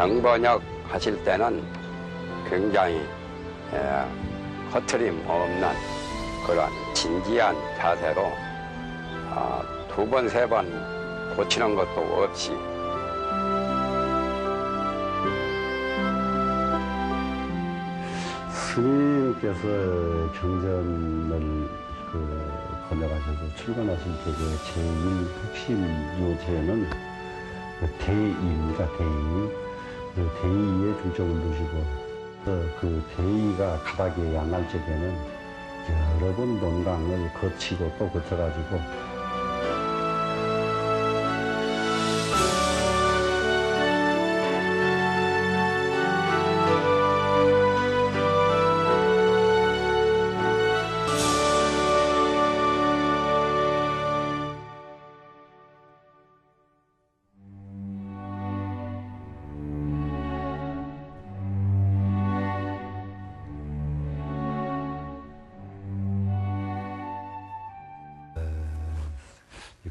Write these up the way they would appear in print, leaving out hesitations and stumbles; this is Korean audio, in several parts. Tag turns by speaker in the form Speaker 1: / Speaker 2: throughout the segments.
Speaker 1: 경번역 하실 때는 굉장히 허트림 없는 그런 진지한 자세로 두 번, 세 번 고치는 것도 없이
Speaker 2: 스님께서 경전을 번역하셔서 출간하실 때 제일 핵심 요체는 대의입니다. 대의. 대의에 중점을 두시고 그 대의가 가닥이 안 날 적에는 여러 번 논강을 거치고 또 거쳐가지고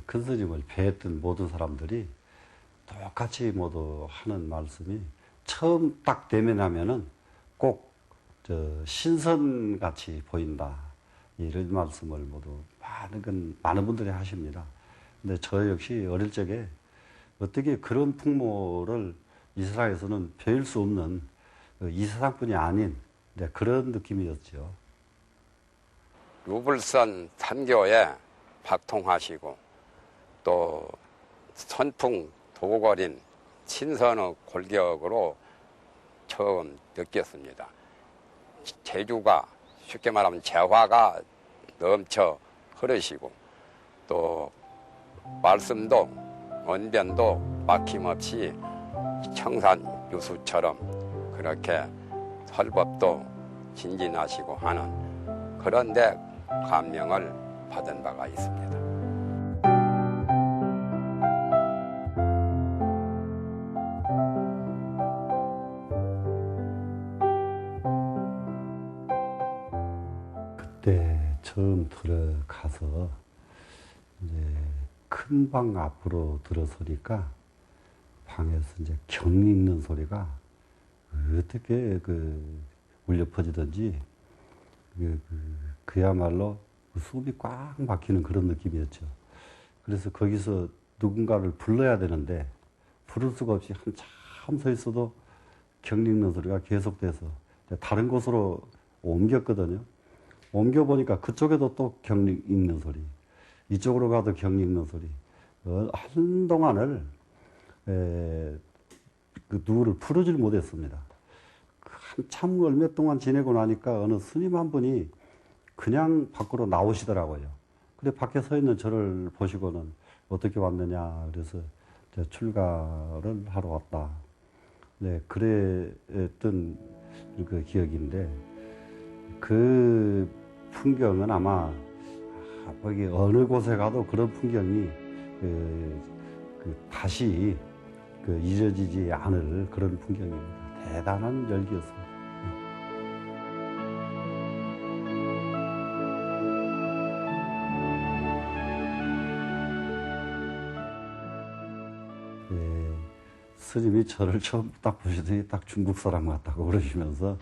Speaker 2: 큰 스님을 뵈었던 모든 사람들이 똑같이 모두 하는 말씀이 처음 딱 대면하면은 꼭 신선같이 보인다. 이런 말씀을 모두 많은 분들이 하십니다. 근데 저 역시 어릴 적에 어떻게 그런 풍모를 이 세상에서는 배울 수 없는 이 세상뿐이 아닌 그런 느낌이었죠.
Speaker 1: 유불선 삼교에 박통하시고 또 선풍 도걸인 신선의 골격으로 처음 느꼈습니다. 재주가 쉽게 말하면 재화가 넘쳐 흐르시고 또 말씀도 언변도 막힘없이 청산유수처럼 그렇게 설법도 진진하시고 하는 그런데 감명을 받은 바가 있습니다.
Speaker 2: 그때 처음 들어가서 이제 큰 방 앞으로 들어서니까 방에서 이제 경 읽는 소리가 어떻게 울려 퍼지던지 그야말로 숨이 꽉 막히는 그런 느낌이었죠. 그래서 거기서 누군가를 불러야 되는데 부를 수가 없이 한참 서 있어도 경 읽는 소리가 계속돼서 다른 곳으로 옮겼거든요. 옮겨보니까 그쪽에도 또 경 읽는 소리, 이쪽으로 가도 경 읽는 소리. 한동안을 누구를 부르질 못했습니다. 한참 얼마 동안 지내고 나니까 어느 스님 한 분이 그냥 밖으로 나오시더라고요. 근데 밖에 서 있는 저를 보시고는 어떻게 왔느냐 그래서 출가를 하러 왔다. 네, 그랬던 그 기억인데 그 풍경은 아마 거기 어느 곳에 가도 그런 풍경이 다시 잊어지지 않을 그런 풍경입니다. 대단한 열기였습니다. 스님이 저를 처음 딱 보시더니 딱 중국 사람 같다고 그러시면서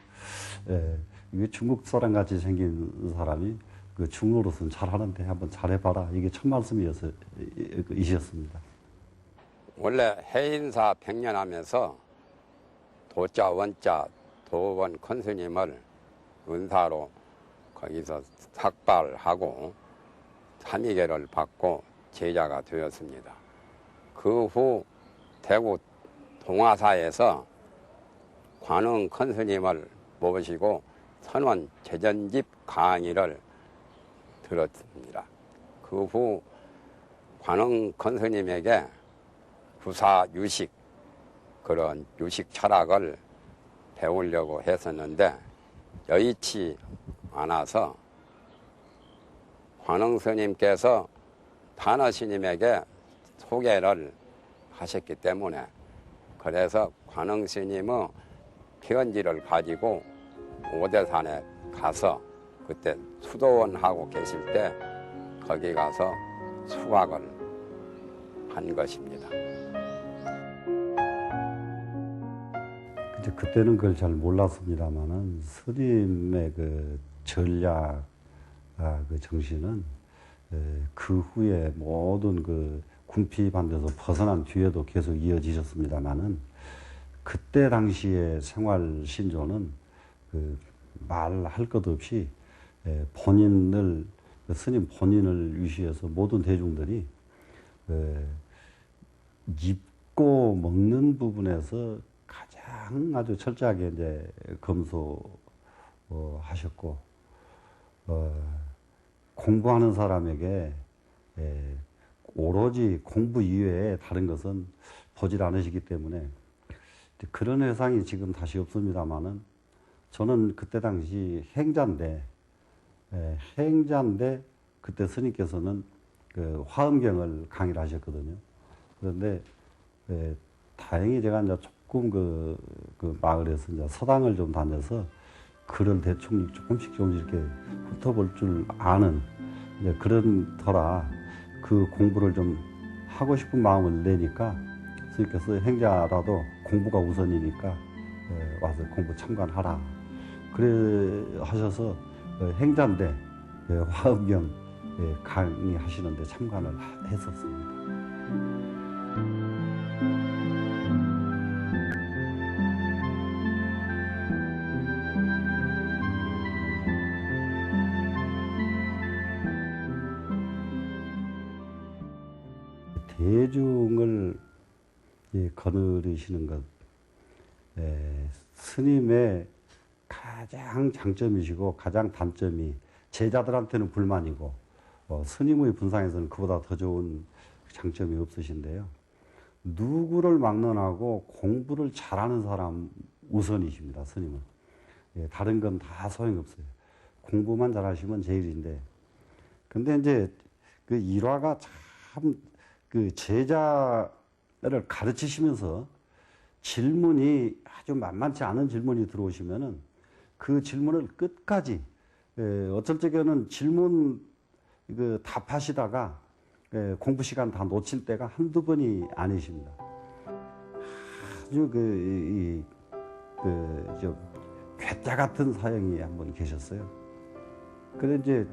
Speaker 2: 이게 중국 사람 같이 생긴 사람이 중국어로서는 잘하는데 한번 잘해봐라. 이게 첫 말씀이셨습니다.
Speaker 1: 원래 해인사 100년 하면서 도자, 원자, 도원 큰스님을 은사로 거기서 삭발하고 삼위계를 받고 제자가 되었습니다. 그 후 대구 동화사에서 관흥 큰스님을 모시고 선원 제전집 강의를 들었습니다. 그 후 관흥 큰스님에게 구사유식 그런 유식 철학을 배우려고 했었는데 여의치 않아서 관흥 스님께서 단어 스님에게 소개를 하셨기 때문에 그래서 관흥 스님의 편지를 가지고 오대산에 가서 그때 수도원 하고 계실 때 거기 가서 수학을 한 것입니다.
Speaker 2: 이제 그때는 그걸 잘 몰랐습니다만은 스님의 그 전략, 그 정신은 그 후에 모든 그 궁핍한 데서 벗어난 뒤에도 계속 이어지셨습니다만은 그때 당시의 생활 신조는 그 말할 것 없이 본인을 그 스님 본인을 위시해서 모든 대중들이 입고 먹는 부분에서 가장 아주 철저하게 이제 검소하셨고 공부하는 사람에게 오로지 공부 이외에 다른 것은 보질 않으시기 때문에 그런 회상이 지금 다시 없습니다만은 저는 그때 당시 행자인데 그때 스님께서는 그 화엄경을 강의를 하셨거든요. 그런데 다행히 제가 이제 조금 그 마을에서 이제 서당을 좀 다녀서 글을 대충 조금씩 이렇게 훑어볼 줄 아는 이제 그런 터라 그 공부를 좀 하고 싶은 마음을 내니까 스님께서 행자라도 공부가 우선이니까 와서 공부 참관하라. 그래 하셔서 행자인데 화엄경 강의하시는데 참관을 했었습니다. 대중을 거느리시는 것, 스님의 가장 장점이시고 가장 단점이 제자들한테는 불만이고 스님의 분상에서는 그보다 더 좋은 장점이 없으신데요. 누구를 막론하고 공부를 잘하는 사람 우선이십니다. 스님은. 다른 건 다 소용없어요. 공부만 잘하시면 제일인데. 근데 이제 그 일화가 참 그 제자를 가르치시면서 질문이 아주 만만치 않은 질문이 들어오시면은 그 질문을 끝까지 어쩔 적에는 질문 그 답하시다가 공부 시간 다 놓칠 때가 한두 번이 아니십니다. 아주 좀 괴짜 같은 사형이 한 번 계셨어요. 그래 이제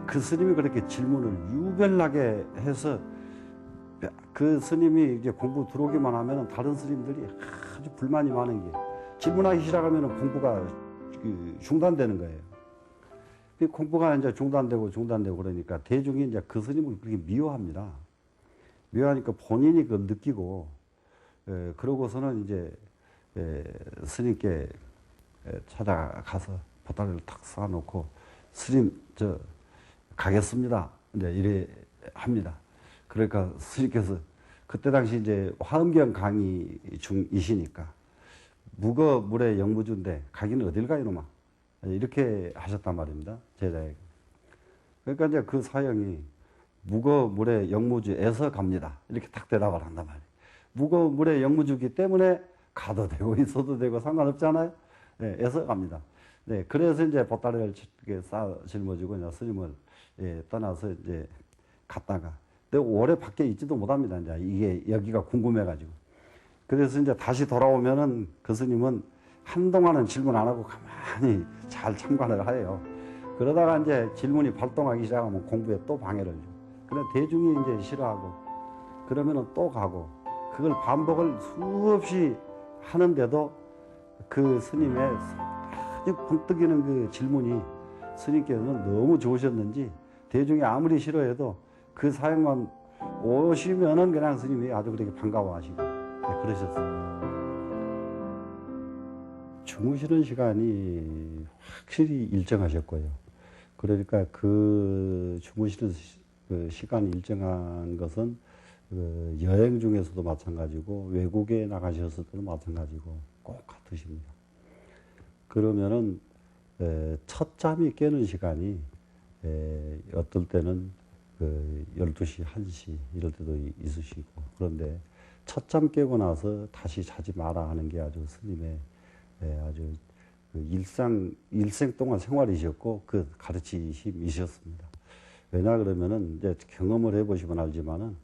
Speaker 2: 그 스님이 그렇게 질문을 유별나게 해서 그 스님이 이제 공부 들어오기만 하면은 다른 스님들이 아주 불만이 많은 게 질문하기 시작하면은 공부가 중단되는 거예요. 그 공부가 이제 중단되고 그러니까 대중이 이제 그 스님을 그렇게 미워합니다. 미워하니까 본인이 그 느끼고 그러고서는 이제 스님께 찾아가서 보따리를 탁 쌓아놓고 스님 저 가겠습니다. 이제 이래 합니다. 그러니까 스님께서 그때 당시 이제 화엄경 강의 중이시니까 무거 물에 영무주인데 가기는 어딜 가 이놈아 이렇게 하셨단 말입니다. 제자에게. 그러니까 이제 그 사형이 무거 물에 영무주에서 갑니다. 이렇게 딱 대답을 한단 말이에요. 무거 물에 영무주기 때문에 가도 되고 있어도 되고 상관없잖아요. 에서 갑니다. 네, 그래서 이제 보따리를 짊어지고 이제 스님을 떠나서 이제 갔다가, 근데 오래 밖에 있지도 못합니다. 이제 이게 여기가 궁금해가지고. 그래서 이제 다시 돌아오면은 그 스님은 한동안은 질문 안 하고 가만히 잘 참관을 해요. 그러다가 이제 질문이 발동하기 시작하면 공부에 또 방해를 줘. 그래 대중이 이제 싫어하고 그러면은 또 가고 그걸 반복을 수없이 하는데도 그 스님의 아주 번뜩이는 그 질문이 스님께서는 너무 좋으셨는지 대중이 아무리 싫어해도 그 사역만 오시면은 그냥 스님이 아주 그렇게 반가워하시고 그러셨어요. 주무시는 시간이 확실히 일정하셨고요. 그러니까 그 주무시는 그 시간 일정한 것은 그 여행 중에서도 마찬가지고 외국에 나가셨을 때도 마찬가지고 꼭 같으십니다. 그러면은 첫 잠이 깨는 시간이 어떨 때는 그 12시, 1시 이럴 때도 있으시고 그런데 첫 잠 깨고 나서 다시 자지 마라 하는 게 아주 스님의 아주 그 일생 동안 생활이셨고 그 가르치심이셨습니다. 왜냐 그러면은 이제 경험을 해보시면 알지만은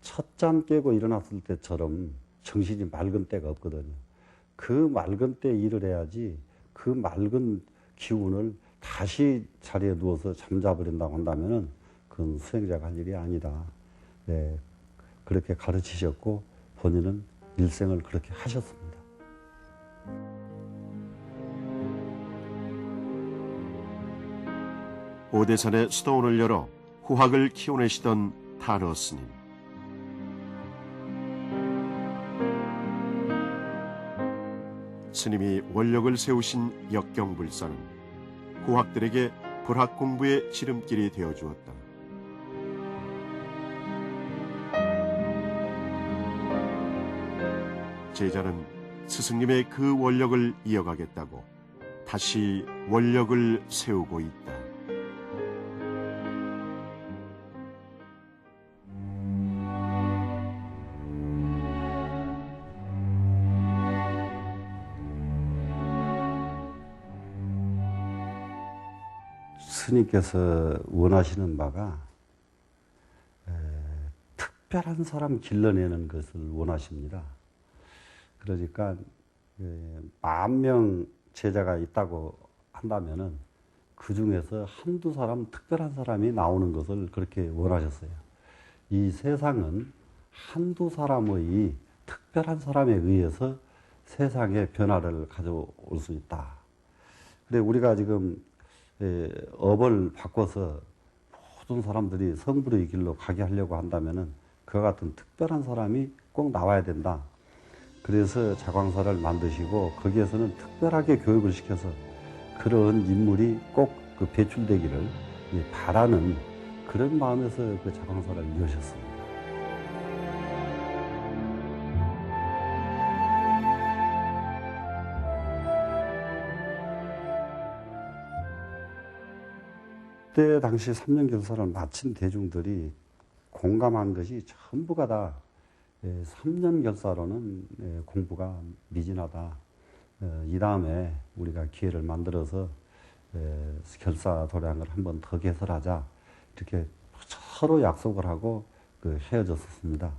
Speaker 2: 첫 잠 깨고 일어났을 때처럼 정신이 맑은 때가 없거든요. 그 맑은 때 일을 해야지 그 맑은 기운을 다시 자리에 누워서 잠자버린다고 한다면은 그건 수행자가 할 일이 아니다. 네, 그렇게 가르치셨고 본인은 일생을 그렇게 하셨습니다.
Speaker 3: 오대산에 수도원을 열어 후학을 키워내시던 타러 스님. 스님이 원력을 세우신 역경불사는 후학들에게 불학 공부의 지름길이 되어주었다. 제자는 스승님의 그 원력을 이어가겠다고 다시 원력을 세우고 있다.
Speaker 2: 스님께서 원하시는 바가 특별한 사람 길러내는 것을 원하십니다. 그러니까 10,000명 제자가 있다고 한다면은 그 중에서 한두 사람, 특별한 사람이 나오는 것을 그렇게 원하셨어요. 이 세상은 한두 사람의 특별한 사람에 의해서 세상의 변화를 가져올 수 있다. 근데 우리가 지금 업을 바꿔서 모든 사람들이 성불의 길로 가게 하려고 한다면은 그와 같은 특별한 사람이 꼭 나와야 된다. 그래서 자광사를 만드시고 거기에서는 특별하게 교육을 시켜서 그런 인물이 꼭 그 배출되기를 바라는 그런 마음에서 그 자광사를 여셨습니다. 그때 당시 3년 결사를 마친 대중들이 공감한 것이 전부가 다 3년 결사로는 공부가 미진하다. 이 다음에 우리가 기회를 만들어서 결사 도량을 한 번 더 개설하자. 이렇게 서로 약속을 하고 헤어졌었습니다.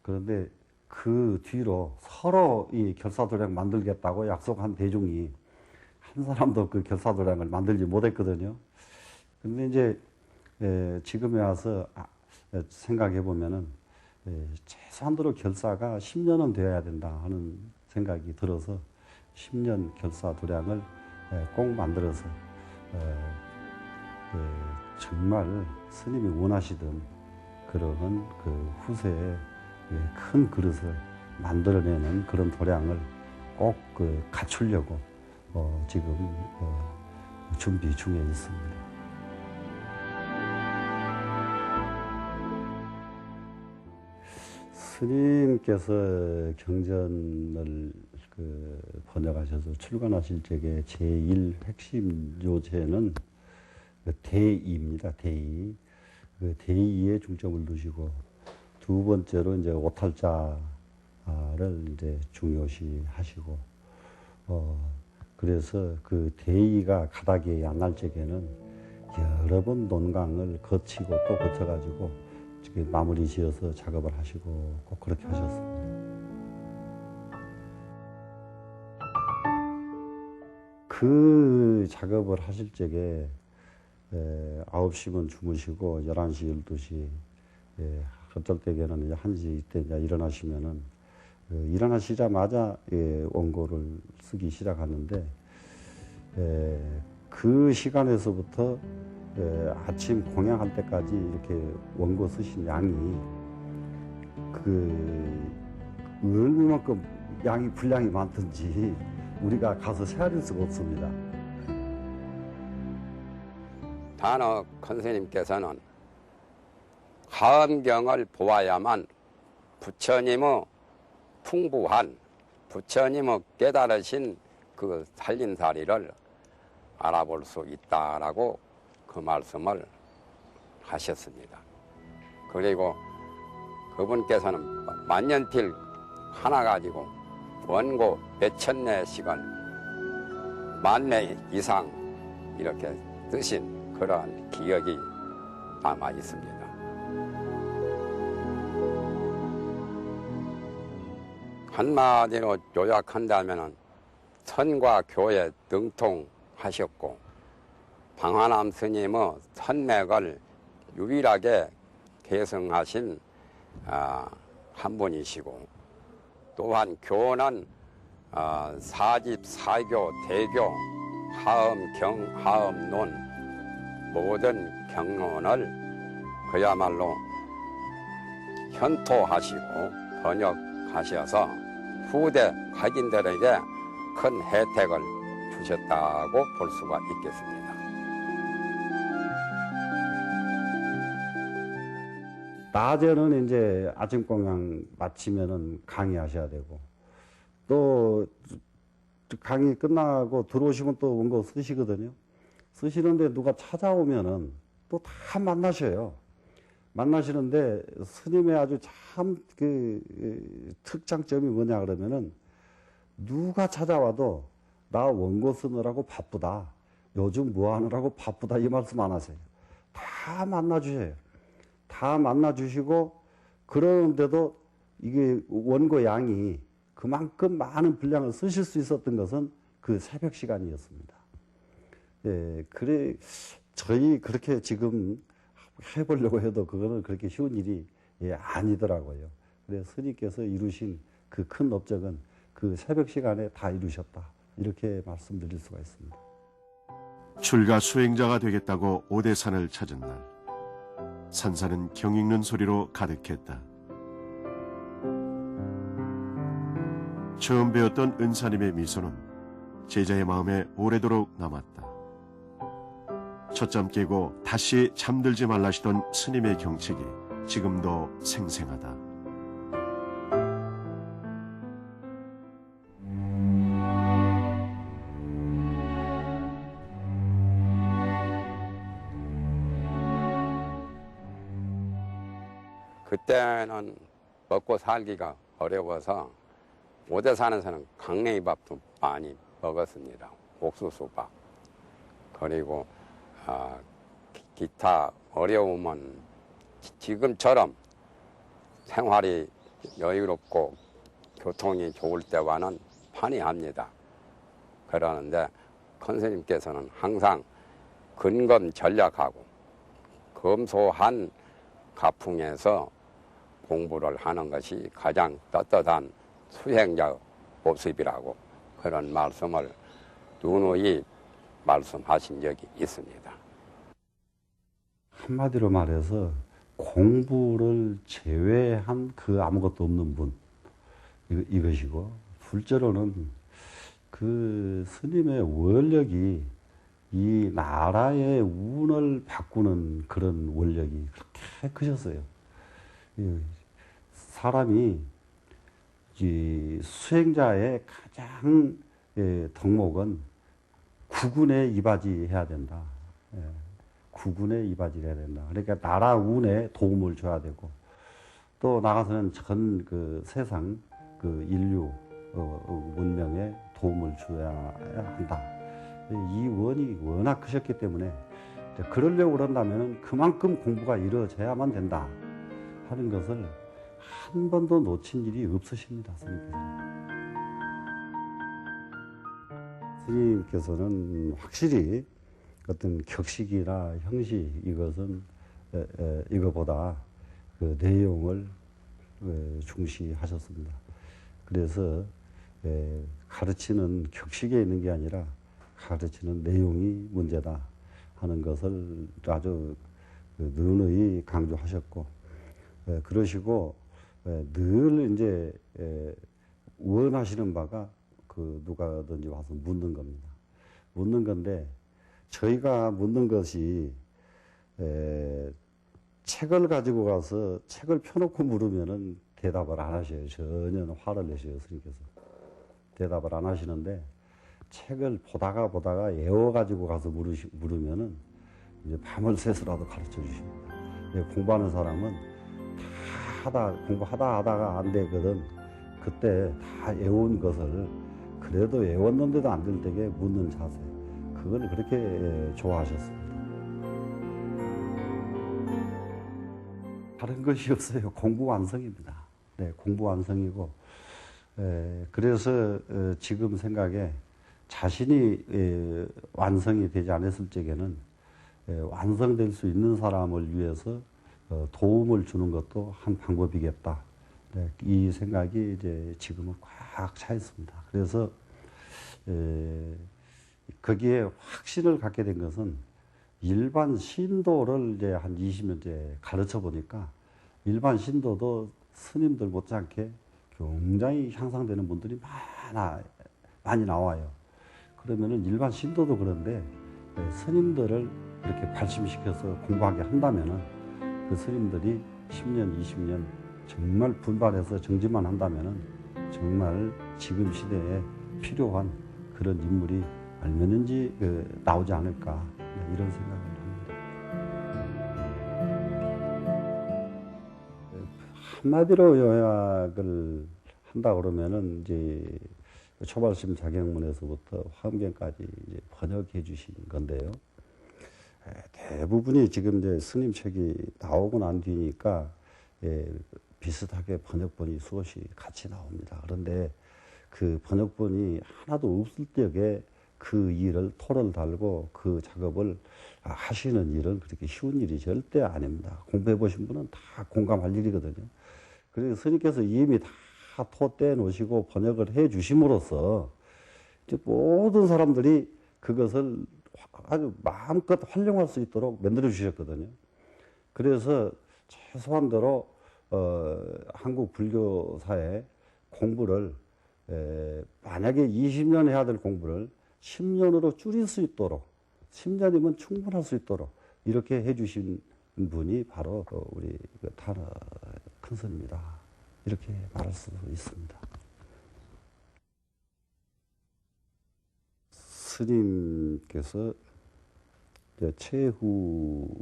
Speaker 2: 그런데 그 뒤로 서로 이 결사 도량 만들겠다고 약속한 대중이 한 사람도 그 결사 도량을 만들지 못했거든요. 근데 이제 지금에 와서 생각해 보면은 최소한도로 결사가 10년은 되어야 된다 하는 생각이 들어서 10년 결사 도량을 꼭 만들어서 정말 스님이 원하시던 그런 그 후세에 큰 그릇을 만들어내는 그런 도량을 꼭 갖추려고 지금 준비 중에 있습니다. 스님께서 경전을 번역하셔서 출간하실 적에 제1 핵심 요제는 대의입니다. 대의. 그 대의에 중점을 두시고 두 번째로 이제 오탈자를 이제 중요시 하시고 그래서 그 대의가 가닥이 안 날 적에는 여러 번 논강을 거치고 또 거쳐가지고 마무리 지어서 작업을 하시고 꼭 그렇게 하셨습니다. 그 작업을 하실 적에 9시면 주무시고 11시, 12시 어쩔 때에는 1시 때 일어나시면은 일어나시자마자 원고를 쓰기 시작하는데 그 시간에서부터 아침 공양할 때까지 이렇게 원고 쓰신 양이 얼마만큼 양이 분량이 많든지 우리가 가서 세아릴 수가 없습니다.
Speaker 1: 단어 선생님께서는 하엄경을 보아야만 부처님의 풍부한 부처님의 깨달으신 그 살림살이를 알아볼 수 있다라고 그 말씀을 하셨습니다. 그리고 그분께서는 만년필 하나 가지고 원고 몇천 내씩은 10,000내 이상 이렇게 쓰신 그러한 기억이 남아 있습니다. 한마디로 요약한다면은 선과 교에 능통하셨고 방화남 스님의 선맥을 유일하게 계승하신 한 분이시고 또한 교는 사집, 사교, 대교, 하음, 경, 하음, 논 모든 경론을 그야말로 현토하시고 번역하셔서 후대 학인들에게 큰 혜택을 주셨다고 볼 수가 있겠습니다.
Speaker 2: 낮에는 이제 아침 공양 마치면은 강의하셔야 되고 또 강의 끝나고 들어오시면 또 원고 쓰시거든요. 쓰시는데 누가 찾아오면은 또 다 만나셔요. 만나시는데 스님의 아주 참 그 특장점이 뭐냐 그러면은 누가 찾아와도 나 원고 쓰느라고 바쁘다. 요즘 뭐 하느라고 바쁘다 이 말씀 안 하세요. 다 만나주셔요. 다 만나주시고 그러는데도 이게 원고 양이 그만큼 많은 분량을 쓰실 수 있었던 것은 그 새벽 시간이었습니다. 예, 그래 저희 그렇게 지금 해보려고 해도 그거는 그렇게 쉬운 일이 아니더라고요. 그래서 스님께서 이루신 그 큰 업적은 그 새벽 시간에 다 이루셨다. 이렇게 말씀드릴 수가 있습니다.
Speaker 3: 출가 수행자가 되겠다고 오대산을 찾은 날, 산사는 경읽는 소리로 가득했다. 처음 배웠던 은사님의 미소는 제자의 마음에 오래도록 남았다. 첫잠 깨고 다시 잠들지 말라시던 스님의 경책이 지금도 생생하다.
Speaker 1: 그때는 먹고 살기가 어려워서 오대산에서는 강냉이밥도 많이 먹었습니다. 옥수수밥. 그리고 기타 어려움은 지금처럼 생활이 여유롭고 교통이 좋을 때와는 판이합니다. 그러는데 큰 스님께서는 항상 근검 전략하고 검소한 가풍에서 공부를 하는 것이 가장 떳떳한 수행자 모습이라고 그런 말씀을 누누이 말씀하신 적이 있습니다.
Speaker 2: 한마디로 말해서 공부를 제외한 그 아무것도 없는 분 이것이고 둘째로는 그 스님의 원력이 이 나라의 운을 바꾸는 그런 원력이 그렇게 크셨어요. 사람이 이 수행자의 가장 덕목은 구군에 이바지해야 된다. 구군에 이바지해야 된다. 그러니까 나라 운에 도움을 줘야 되고 또 나가서는 전 그 세상 그 인류 문명에 도움을 줘야 한다. 이 원이 워낙 크셨기 때문에 그러려고 그런다면 그만큼 공부가 이루어져야만 된다 하는 것을 한 번도 놓친 일이 없으십니다. 스님께서는 확실히 어떤 격식이나 형식 이것은 이거보다 그 내용을 중시하셨습니다. 그래서 가르치는 격식에 있는 게 아니라 가르치는 내용이 문제다 하는 것을 아주 누누이 강조하셨고 그러시고 늘 이제 원하시는 바가 그 누가든지 와서 묻는 겁니다. 묻는 건데 저희가 묻는 것이 책을 가지고 가서 책을 펴놓고 물으면은 대답을 안 하셔요. 전혀 화를 내셔요, 스님께서. 대답을 안 하시는데 책을 보다가 애워가지고 가서 물으면은 이제 밤을 새서라도 가르쳐 주십니다. 공부하는 사람은 공부하다가 안 되거든. 그때 다 애운 것을 그래도 애웠는데도 안 될 때에 묻는 자세. 그걸 그렇게 좋아하셨습니다. 다른 것이 없어요. 공부 완성입니다. 네, 공부 완성이고 그래서 지금 생각에 자신이 완성이 되지 않았을 적에는 완성될 수 있는 사람을 위해서 도움을 주는 것도 한 방법이겠다. 네, 이 생각이 이제 지금은 꽉 차 있습니다. 그래서 거기에 확신을 갖게 된 것은 일반 신도를 이제 한 20년째 가르쳐 보니까 일반 신도도 스님들 못지않게 굉장히 향상되는 분들이 많이 나와요. 그러면은 일반 신도도 그런데 스님들을 이렇게 발심시켜서 공부하게 한다면은 그 스님들이 10년, 20년 정말 분발해서 정진만 한다면은 정말 지금 시대에 필요한 그런 인물이 얼마든지 나오지 않을까 이런 생각을 합니다. 한마디로 요약을 한다 그러면은 이제 초발심 자경문에서부터 화엄경까지 이제 번역해 주신 건데요. 대부분이 지금 이제 스님 책이 나오고 난 뒤니까 비슷하게 번역본이 수없이 같이 나옵니다. 그런데 그 번역본이 하나도 없을 적에 그 일을 토를 달고 그 작업을 하시는 일은 그렇게 쉬운 일이 절대 아닙니다. 공부해 보신 분은 다 공감할 일이거든요. 그래서 스님께서 이미 다 토 떼놓으시고 번역을 해 주심으로써 이제 모든 사람들이 그것을 아주 마음껏 활용할 수 있도록 만들어 주셨거든요. 그래서 최소한대로 한국 불교사의 공부를 만약에 20년 해야 될 공부를 10년으로 줄일 수 있도록 10년이면 충분할 수 있도록 이렇게 해주신 분이 바로 우리 타너 큰스님이다. 이렇게 말할 수 있습니다. 스님께서 최후가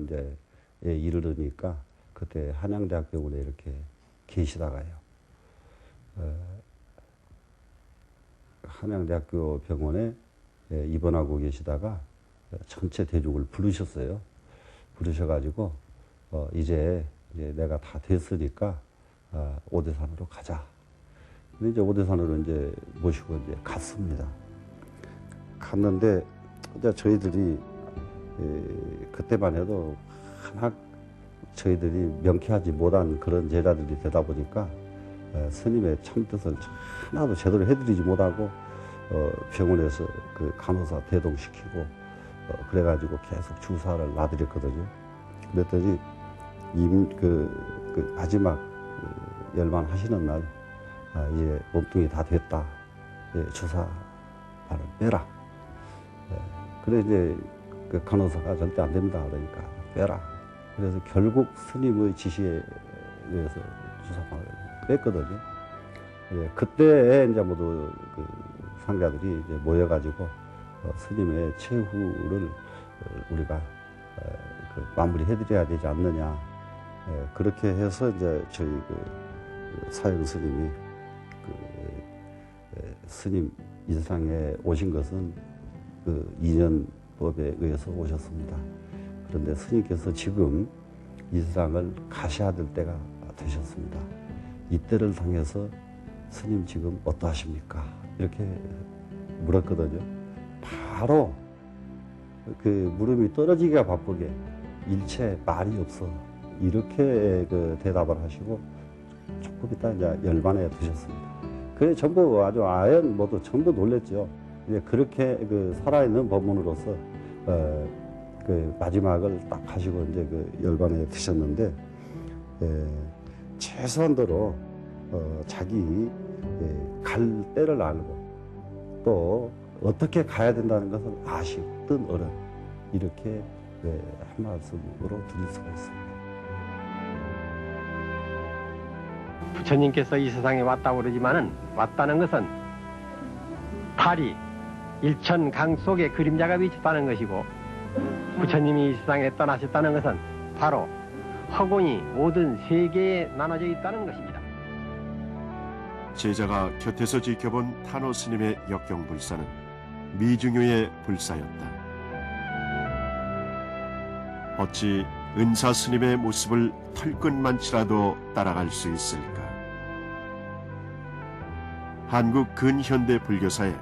Speaker 2: 이제 이르르니까 그때 한양대학병원에 이렇게 계시다가요. 한양대학교 병원에 입원하고 계시다가 전체 대중을 부르셨어요. 부르셔가지고 이제 내가 다 됐으니까 오대산으로 가자. 근데 이제 오대산으로 이제 모시고 이제 갔습니다. 갔는데 이제 저희들이 그때만 해도 하나 저희들이 명쾌하지 못한 그런 제자들이 되다 보니까 스님의 참뜻을 하나도 제대로 해드리지 못하고 병원에서 그 간호사 대동시키고 그래가지고 계속 주사를 놔드렸거든요. 그랬더니 그 마지막 열반 하시는 날 이제 몸뚱이 다 됐다. 주사 발을 빼라. 그래 이제 그 간호사가 절대 안 됩니다. 그러니까 빼라. 그래서 결국 스님의 지시에 의해서 주사방을 뺐거든요. 그때 이제 모두 그 상가들이 이제 모여가지고 스님의 최후를 우리가 그 마무리해드려야 되지 않느냐. 그렇게 해서 이제 저희 그 사형 스님이 그 스님 이 세상에 오신 것은 그 인연법에 의해서 오셨습니다. 그런데 스님께서 지금 이 세상을 가셔야 될 때가 되셨습니다. 이때를 당해서 스님 지금 어떠하십니까? 이렇게 물었거든요. 바로 그 물음이 떨어지기가 바쁘게 일체 말이 없어. 이렇게 그 대답을 하시고 조금 있다 이제 열반에 드셨습니다. 그게 전부 아주 아연 모두 전부 놀랬죠. 이제 그렇게 그 살아있는 법문으로서 그 마지막을 딱 하시고 이제 그 열반에 드셨는데 최소한대로 자기 갈 때를 알고 또 어떻게 가야 된다는 것을 아시던 어른 이렇게 한 말씀으로 드릴 수가 있습니다.
Speaker 4: 부처님께서 이 세상에 왔다고 그러지만은 왔다는 것은 달이 일천강 속에 그림자가 비쳤다는 것이고 부처님이 이 세상에 떠나셨다는 것은 바로 허공이 모든 세계에 나눠져 있다는 것입니다.
Speaker 3: 제자가 곁에서 지켜본 타노 스님의 역경불사는 미중유의 불사였다. 어찌 은사 스님의 모습을 털끝만치라도 따라갈 수 있을까? 한국 근현대 불교사에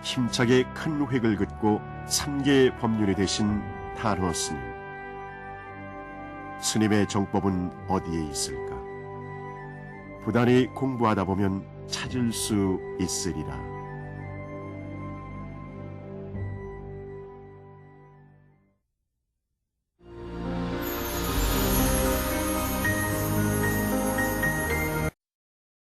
Speaker 3: 힘차게 큰 획을 긋고 3계의 법륜이 되신 탄호 스님. 스님의 정법은 어디에 있을까? 부단히 공부하다 보면 찾을 수 있으리라.